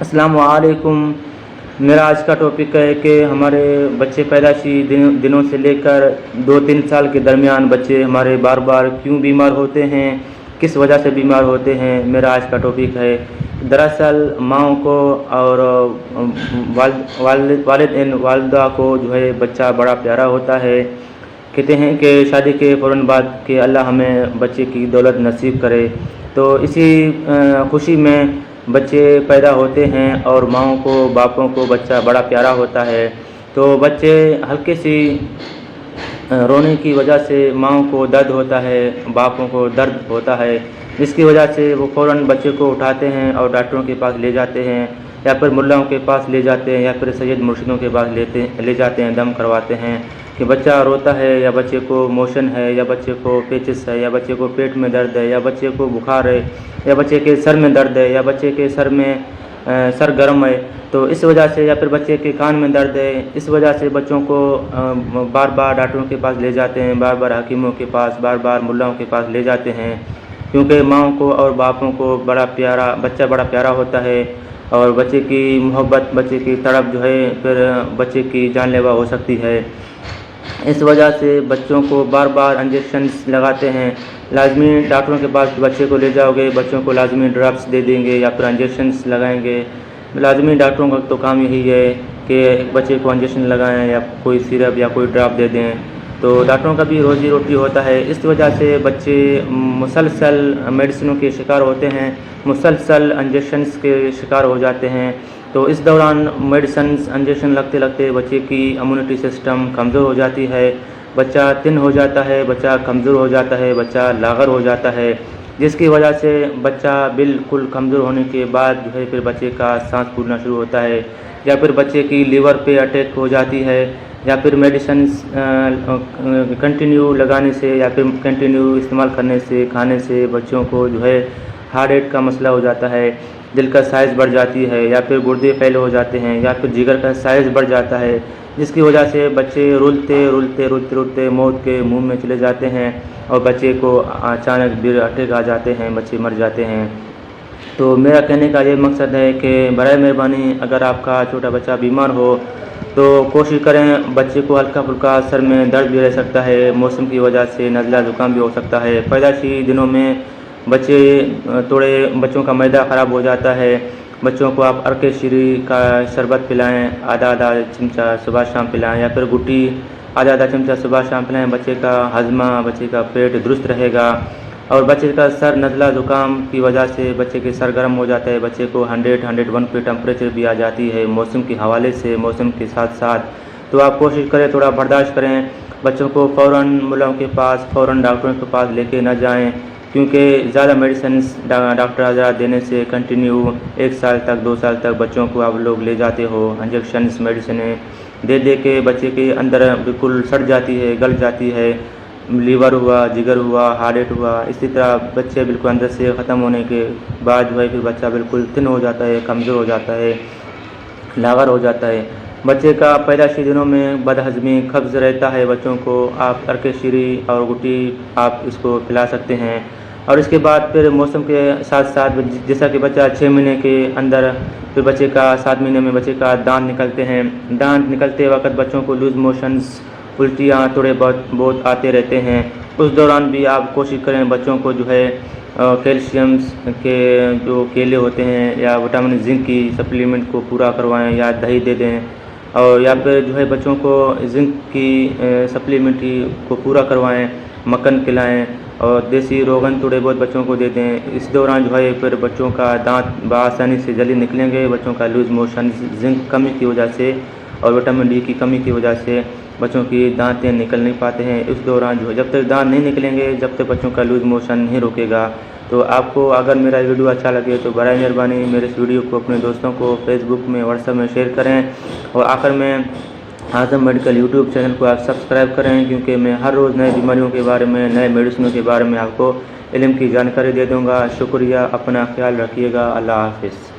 السلام علیکم۔ میرا آج کا ٹاپک ہے کہ ہمارے بچے پیدائشی دنوں سے لے کر 2-3 سال کے درمیان بچے ہمارے بار بار کیوں بیمار ہوتے ہیں، کس وجہ سے بیمار ہوتے ہیں، میرا آج کا ٹاپک ہے۔ دراصل ماؤں کو اور والدہ کو جو ہے بچہ بڑا پیارا ہوتا ہے۔ کہتے ہیں کہ شادی کے فوراً بعد کہ اللہ ہمیں بچے کی دولت نصیب کرے، تو اسی خوشی میں بچے پیدا ہوتے ہیں اور ماؤں کو باپوں کو بچہ بڑا پیارا ہوتا ہے۔ تو بچے ہلکے سی رونے کی وجہ سے ماؤں کو درد ہوتا ہے، باپوں کو درد ہوتا ہے، جس کی وجہ سے وہ فوراً بچے کو اٹھاتے ہیں اور ڈاکٹروں کے پاس لے جاتے ہیں، یا پھر ملاؤں کے پاس لے جاتے ہیں، یا پھر سید مرشدوں کے پاس لے جاتے ہیں، دم کرواتے ہیں کہ بچہ روتا ہے، یا بچے کو موشن ہے، یا بچے کو پیچس ہے، یا بچے کو پیٹ میں درد ہے، یا بچے کو بخار ہے، یا بچے کے سر میں درد ہے، یا بچے کے سر گرم ہے، تو اس وجہ سے، یا پھر بچے کے کان میں درد ہے، اس وجہ سے بچوں کو بار بار ڈاکٹروں کے پاس لے جاتے ہیں، بار بار حکیموں کے پاس، بار بار ملاؤں کے پاس لے جاتے ہیں، کیونکہ ماؤں کو اور باپوں کو بچہ بڑا پیارا ہوتا ہے، اور بچے کی محبت، بچے کی تڑپ جو ہے پھر بچے کی جان لیوا ہو سکتی ہے۔ اس وجہ سے بچوں کو بار بار انجیکشنز لگاتے ہیں۔ لازمی ڈاکٹروں کے پاس بچے کو لے جاؤ گے، بچوں کو لازمی ڈراپس دے دیں گے یا پھر انجیکشنز لگائیں گے۔ لازمی ڈاکٹروں کا تو کام یہی ہے کہ بچے کو انجیکشن لگائیں یا کوئی سیرپ یا کوئی ڈراپ دے دیں، تو ڈاکٹروں کا بھی روزی روٹی ہوتا ہے۔ اس وجہ سے بچے مسلسل میڈیسنوں کے شکار ہوتے ہیں، مسلسل انجیکشنز کے شکار ہو جاتے ہیں۔ تو اس دوران میڈیسنز انجیکشن لگتے لگتے بچے کی امیونٹی سسٹم کمزور ہو جاتی ہے، بچہ تن ہو جاتا ہے، بچہ کمزور ہو جاتا ہے، بچہ لاغر ہو جاتا ہے، جس کی وجہ سے بچہ بالکل کمزور ہونے کے بعد جو ہے پھر بچے کا سانس پھولنا شروع ہوتا ہے، یا پھر بچے کی لیور پہ اٹیک ہو جاتی ہے، یا پھر میڈیسنز کنٹینیو لگانے سے یا پھر کنٹینیو استعمال کرنے سے، کھانے سے بچوں کو جو ہے ہارٹ ریٹ کا مسئلہ ہو جاتا ہے، دل کا سائز بڑھ جاتی ہے، یا پھر گردے فیل ہو جاتے ہیں، یا پھر جگر کا سائز بڑھ جاتا ہے، جس کی وجہ سے بچے رولتے موت کے منہ میں چلے جاتے ہیں، اور بچے کو اچانک اٹیک آ جاتے ہیں، بچے مر جاتے ہیں۔ تو میرا کہنے کا یہ مقصد ہے کہ برائے مہربانی اگر آپ کا چھوٹا بچہ بیمار ہو تو کوشش کریں، بچے کو ہلکا پھلکا سر میں درد بھی رہ سکتا ہے، موسم کی وجہ سے نزلہ زکام بھی ہو سکتا ہے، پیدائشی دنوں میں بچوں کا معدہ خراب ہو جاتا ہے۔ بچوں کو آپ عرق شیری کا شربت پلائیں، آدھا چمچہ صبح شام پلائیں، یا پھر گٹی آدھا چمچہ صبح شام پلائیں، بچے کا ہضمہ، بچے کا پیٹ درست رہے گا۔ اور بچے کا سر نزلہ زکام کی وجہ سے بچے کے سر گرم ہو جاتا ہے، بچے کو 101 پہ ٹمپریچر بھی آ جاتی ہے موسم کے حوالے سے، موسم کے ساتھ ساتھ۔ تو آپ کوشش کریں، تھوڑا برداشت کریں، بچوں کو فوراً ملاؤں کے پاس، فوراً ڈاکٹروں کے پاس لے کے نہ جائیں، کیونکہ زیادہ میڈیسنز ڈاکٹر حضرات دینے سے کنٹینیو 1 سال تک 2 سال تک بچوں کو آپ لوگ لے جاتے ہو، انجیکشنز میڈیسنیں دے کے بچے کے اندر بالکل سڑ جاتی ہے، گل جاتی ہے، لیور ہوا، جگر ہوا، ہارٹ ریٹ ہوا، اسی طرح بچے بالکل اندر سے ختم ہونے کے بعد جو ہے پھر بچہ بالکل تن ہو جاتا ہے، کمزور ہو جاتا ہے، لاغر ہو جاتا ہے۔ بچے کا پیدائشی دنوں میں بد ہضمی، قبض رہتا ہے، بچوں کو آپ عرق شیری اور گٹی آپ اس کو پلا سکتے ہیں۔ اور اس کے بعد پھر موسم کے ساتھ ساتھ جیسا کہ بچہ 6 مہینے کے اندر، پھر بچے کا 7 مہینے میں بچے کا دانت نکلتے ہیں، دانت نکلتے وقت بچوں کو لوز موشنز، الٹیاں تھوڑے بہت آتے رہتے ہیں۔ اس دوران بھی آپ کوشش کریں بچوں کو جو ہے کیلشیمز کے جو کیلے ہوتے ہیں یا وٹامن زنک کی سپلیمنٹ کو پورا کروائیں، یا دہی دے دیں، اور یا پھر جو ہے بچوں کو زنک کی سپلیمنٹ کو پورا کروائیں، مکھن کھلائیں، اور دیسی روغن تھوڑے بہت بچوں کو دے دیں۔ اس دوران جو ہے پھر بچوں کا دانت بآسانی سے جلدی نکلیں گے، بچوں کا لوز موشن زنک کمی کی وجہ سے اور وٹامن ڈی کی کمی کی وجہ سے بچوں کی دانتیں نکل نہیں پاتے ہیں۔ اس دوران جو ہے جب تک دانت نہیں نکلیں گے، جب تک بچوں کا لوز موشن نہیں روکے گا۔ تو آپ کو اگر میرا ویڈیو اچھا لگے تو برائے مہربانی میرے اس ویڈیو کو اپنے دوستوں کو فیس بک میں، واٹس ایپ میں شیئر کریں، اور آخر میں اعظم میڈیکل یوٹیوب چینل کو آپ سبسکرائب کریں، کیونکہ میں ہر روز نئے بیماریوں کے بارے میں، نئے میڈیسنوں کے بارے میں آپ کو علم کی جانکاری دے دوں گا۔ شکریہ، اپنا خیال رکھیے گا، اللہ حافظ۔